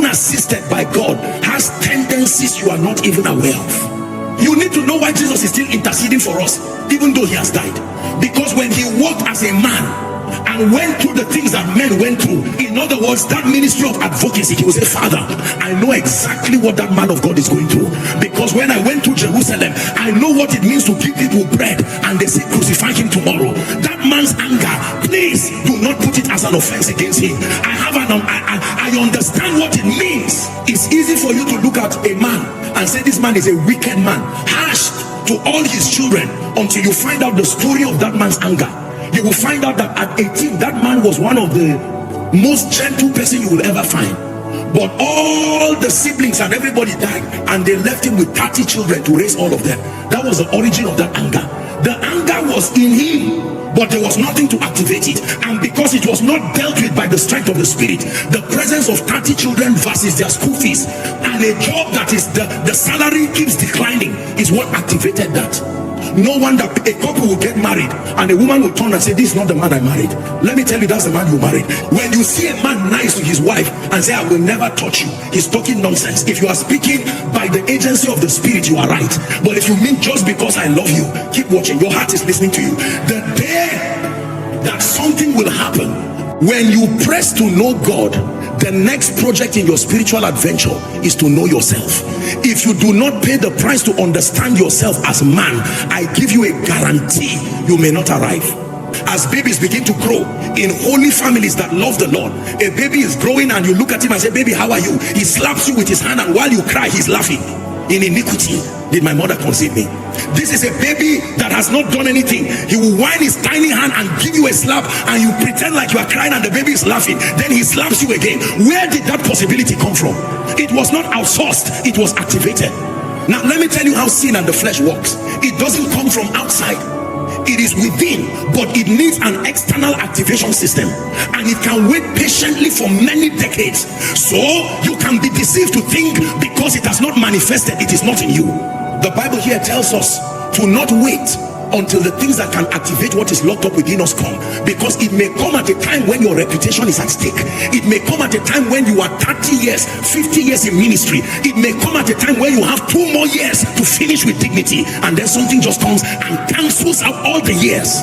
unassisted by God, has tendencies you are not even aware of. You need to know why Jesus is still interceding for us, even though he has died. Because when he walked as a man and went through the things that men went through, in other words, that ministry of advocacy, he will say, Father, I know exactly what that man of God is going through, because when I went to Jerusalem, I know what it means to give people bread and they say crucify him tomorrow. That man's anger, please do not put it as an offense against him. I understand what it means. It's easy for you to look at a man and say this man is a wicked man, harsh to all his children, until you find out the story of that man's anger. You will find out that at 18, that man was one of the most gentle person you will ever find. But all the siblings and everybody died, and they left him with 30 children to raise all of them. That was the origin of that anger. The anger was in him, but there was nothing to activate it. And because it was not dealt with by the strength of the spirit, the presence of 30 children versus their school fees and a job that is the salary keeps declining is what activated that. No wonder a couple will get married and a woman will turn and say, this is not the man I married. Let me tell you, that's the man you married. When you see a man nice to his wife and say, I will never touch you, he's talking nonsense. If you are speaking by the agency of the spirit, you are right. But if you mean just because I love you, keep watching. Your heart is listening to you. The day that something will happen, when you press to know God, the next project in your spiritual adventure is to know yourself. If you do not pay the price to understand yourself as man, I give you a guarantee you may not arrive. As babies begin to grow in holy families that love the Lord, a baby is growing and you look at him and say, baby, how are you? He slaps you with his hand, and while you cry, he's laughing. In iniquity did my mother conceive me. This is a baby that has not done anything. He will whine his tiny hand and give you a slap, and you pretend like you are crying and the baby is laughing. Then he slaps you again. Where did that possibility come from? It was not outsourced, it was activated. Now let me tell you how sin and the flesh works. It doesn't come from outside, it is within, but it needs an external activation system, and it can wait patiently for many decades. So you can be deceived to think because it has not manifested, it is not in you. The Bible here tells us to not wait until the things that can activate what is locked up within us come, because it may come at a time when your reputation is at stake. It may come at a time when you are 30 years 50 years in ministry. It may come at a time when you have 2 more years to finish with dignity, and then something just comes and cancels out all the years.